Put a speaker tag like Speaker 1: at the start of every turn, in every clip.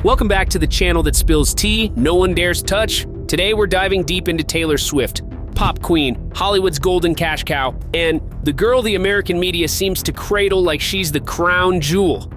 Speaker 1: Welcome back to the channel that spills tea no one dares touch. Today we're diving deep into Taylor Swift, pop queen, Hollywood's golden cash cow, and the girl the American media seems to cradle like she's the crown jewel.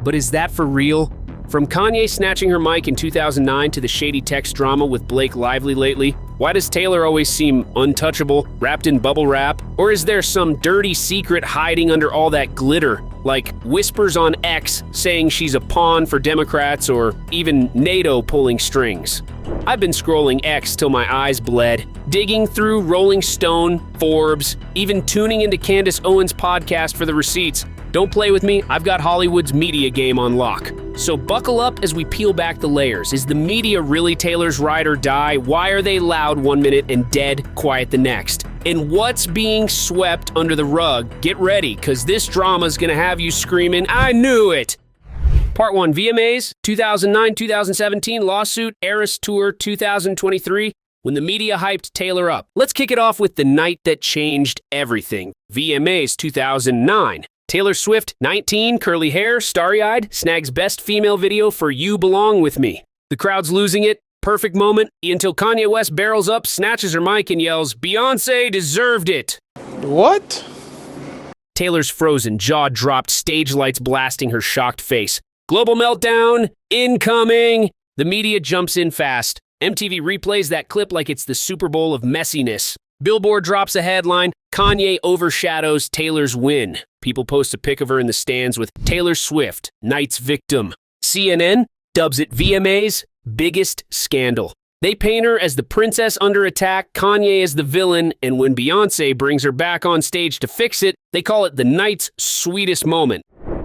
Speaker 1: But is that for real? From Kanye snatching her mic in 2009 to the shady text drama with Blake Lively lately, why does Taylor always seem untouchable, wrapped in bubble wrap? Or is there some dirty secret hiding under all that glitter, like whispers on X saying she's a pawn for Democrats or even NATO pulling strings? I've been scrolling X till my eyes bled, digging through Rolling Stone, Forbes, even tuning into Candace Owens' podcast for the receipts. Don't play with me, I've got Hollywood's media game on lock. So buckle up as we peel back the layers. Is the media really Taylor's ride or die? Why are they loud one minute and dead quiet the next? And what's being swept under the rug? Get ready, because this drama's gonna have you screaming, I knew it! Part 1, VMAs, 2009-2017 lawsuit, Eras Tour 2023, when the media hyped Taylor up. Let's kick it off with the night that changed everything. VMAs 2009. Taylor Swift, 19, curly hair, starry-eyed, snags best female video for You Belong With Me. The crowd's losing it. Perfect moment until Kanye West barrels up, snatches her mic, and yells, Beyoncé deserved it.
Speaker 2: What?
Speaker 1: Taylor's frozen, jaw dropped, stage lights blasting her shocked face. Global meltdown, incoming. The media jumps in fast. MTV replays that clip like it's the Super Bowl of messiness. Billboard drops a headline, Kanye overshadows Taylor's win. People post a pic of her in the stands with Taylor Swift, night's victim. CNN dubs it VMA's biggest scandal. They paint her as the princess under attack, Kanye as the villain, and when Beyoncé brings her back on stage to fix it, they call it the night's sweetest moment.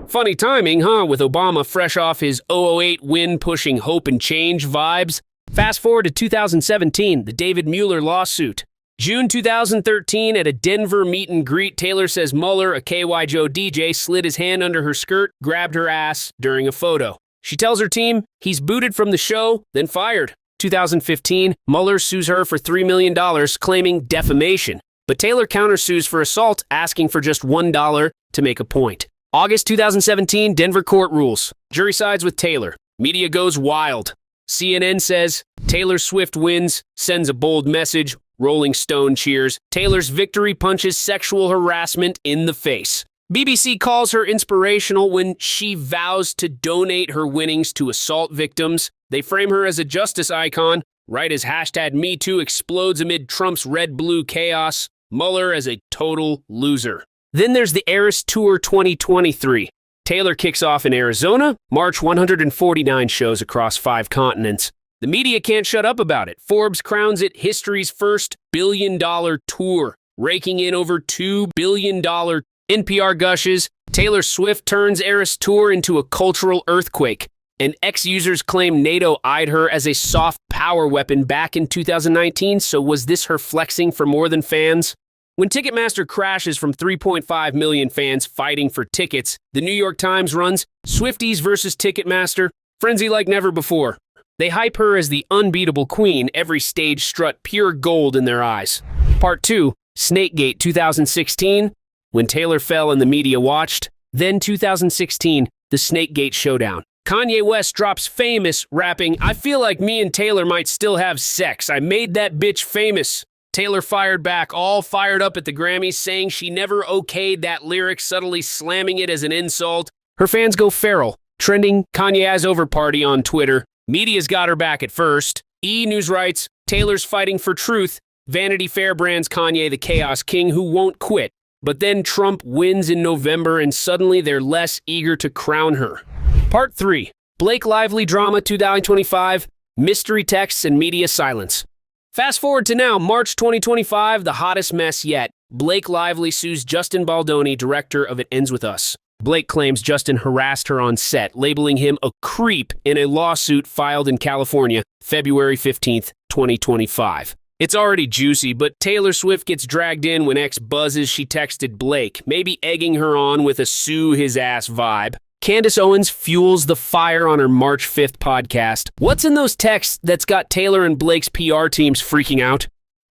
Speaker 1: Funny timing, huh, with Obama fresh off his 008 win pushing hope and change vibes. Fast forward to 2017, the David Mueller lawsuit. June 2013, at a Denver meet and greet, Taylor says Mueller, a KY Joe DJ, slid his hand under her skirt, grabbed her ass during a photo. She tells her team he's booted from the show, then fired. 2015, Mueller sues her for $3 million, claiming defamation. But Taylor countersues for assault, asking for just $1 to make a point. August 2017, Denver court rules. Jury sides with Taylor. Media goes wild. CNN says Taylor Swift wins, sends a bold message. Rolling Stone cheers. Taylor's victory punches sexual harassment in the face. BBC calls her inspirational when she vows to donate her winnings to assault victims. They frame her as a justice icon, right as hashtag #MeToo explodes amid Trump's red-blue chaos. Mueller as a total loser. Then there's the Eras Tour 2023. Taylor kicks off in Arizona, March 149 shows across 5 continents. The media can't shut up about it. Forbes crowns it history's first billion-dollar tour, raking in over $2 billion. NPR gushes, Taylor Swift turns Eras Tour into a cultural earthquake, and ex-users claim NATO eyed her as a soft power weapon back in 2019, so was this her flexing for more than fans? When Ticketmaster crashes from 3.5 million fans fighting for tickets, the New York Times runs, Swifties versus Ticketmaster, frenzy like never before. They hype her as the unbeatable queen, every stage strut pure gold in their eyes. Part 2, Snakegate 2016, when Taylor fell and the media watched. Then 2016, the Snakegate showdown. Kanye West drops famous, rapping, I feel like me and Taylor might still have sex. I made that bitch famous. Taylor fired back, all fired up at the Grammys, saying she never okayed that lyric, subtly slamming it as an insult. Her fans go feral, trending Kanye has over party on Twitter. Media's got her back at first. E! News writes, Taylor's fighting for truth. Vanity Fair brands Kanye the Chaos King who won't quit. But then Trump wins in November and suddenly they're less eager to crown her. Part 3, Blake Lively drama 2025, mystery texts and media silence. Fast forward to now, March 2025, the hottest mess yet. Blake Lively sues Justin Baldoni, director of It Ends With Us. Blake claims Justin harassed her on set, labeling him a creep in a lawsuit filed in California, February 15th, 2025. It's already juicy, but Taylor Swift gets dragged in when X buzzes she texted Blake, maybe egging her on with a sue his ass vibe. Candace Owens fuels the fire on her March 5th podcast. What's in those texts that's got Taylor and Blake's PR teams freaking out?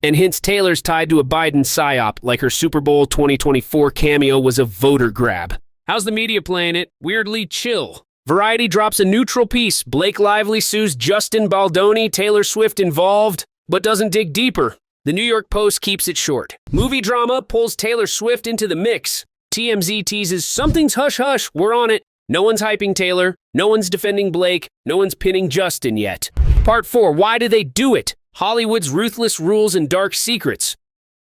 Speaker 1: And hints Taylor's tied to a Biden psyop, like her Super Bowl 2024 cameo was a voter grab. How's the media playing it? Weirdly chill. Variety drops a neutral piece. Blake Lively sues Justin Baldoni, Taylor Swift involved, but doesn't dig deeper. The New York Post keeps it short. Movie drama pulls Taylor Swift into the mix. TMZ teases, something's hush-hush, we're on it. No one's hyping Taylor, no one's defending Blake, no one's pinning Justin yet. Part 4, why do they do it? Hollywood's ruthless rules and dark secrets.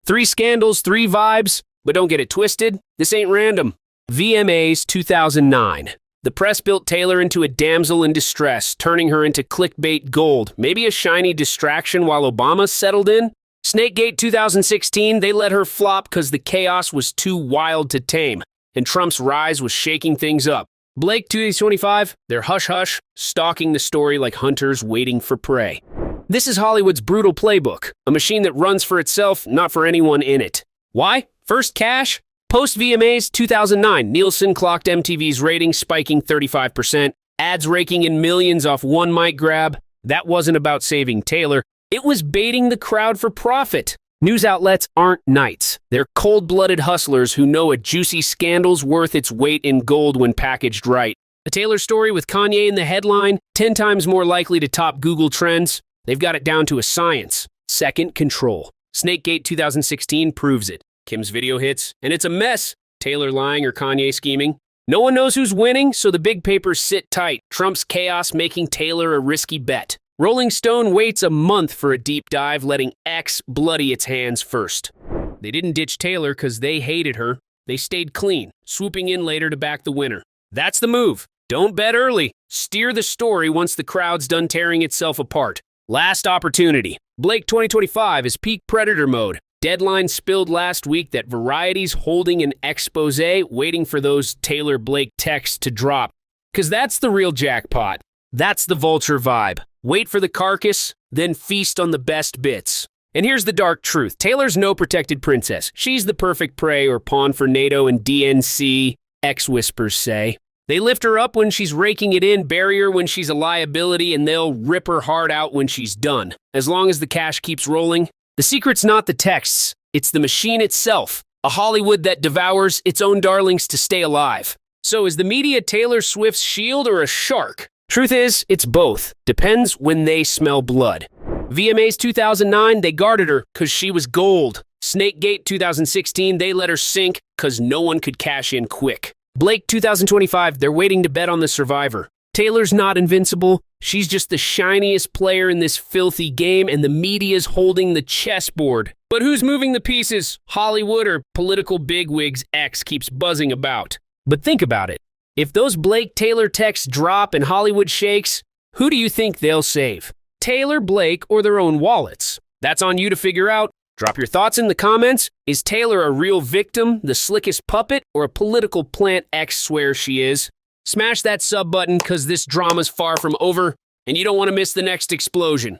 Speaker 1: 3 scandals, 3 vibes, but don't get it twisted, this ain't random. VMAs 2009. The press built Taylor into a damsel in distress, turning her into clickbait gold, maybe a shiny distraction while Obama settled in. Snakegate 2016, they let her flop because the chaos was too wild to tame, and Trump's rise was shaking things up. Blake 2025, they're hush-hush, stalking the story like hunters waiting for prey. This is Hollywood's brutal playbook, a machine that runs for itself, not for anyone in it. Why? First cash? Post-VMAs 2009, Nielsen clocked MTV's ratings spiking 35%, ads raking in millions off one mic grab. That wasn't about saving Taylor, it was baiting the crowd for profit. News outlets aren't knights. They're cold-blooded hustlers who know a juicy scandal's worth its weight in gold when packaged right. A Taylor story with Kanye in the headline, 10 times more likely to top Google Trends. They've got it down to a science. Second, control. Snakegate 2016 proves it. Kim's video hits, and it's a mess. Taylor lying or Kanye scheming. No one knows who's winning, so the big papers sit tight. Trump's chaos making Taylor a risky bet. Rolling Stone waits a month for a deep dive, letting X bloody its hands first. They didn't ditch Taylor because they hated her. They stayed clean, swooping in later to back the winner. That's the move. Don't bet early. Steer the story once the crowd's done tearing itself apart. Last opportunity. Blake 2025 is peak predator mode. Deadline spilled last week that Variety's holding an expose waiting for those Taylor-Blake texts to drop. Because that's the real jackpot. That's the vulture vibe. Wait for the carcass, then feast on the best bits. And here's the dark truth. Taylor's no protected princess. She's the perfect prey or pawn for NATO and DNC, X-whispers say. They lift her up when she's raking it in, bury her when she's a liability, and they'll rip her heart out when she's done. As long as the cash keeps rolling. The secret's not the texts, it's the machine itself. A Hollywood that devours its own darlings to stay alive. So is the media Taylor Swift's shield or a shark? Truth is, it's both. Depends when they smell blood. VMAs 2009, they guarded her because she was gold. Snakegate 2016, they let her sink because no one could cash in quick. Blake 2025, they're waiting to bet on the survivor. Taylor's not invincible. She's just the shiniest player in this filthy game, and the media's holding the chessboard. But who's moving the pieces? Hollywood or political bigwigs X keeps buzzing about. But think about it. If those Blake-Taylor texts drop and Hollywood shakes, who do you think they'll save? Taylor, Blake, or their own wallets? That's on you to figure out. Drop your thoughts in the comments. Is Taylor a real victim, the slickest puppet, or a political plant X swears she is? Smash that sub button because this drama's far from over, and you don't want to miss the next explosion.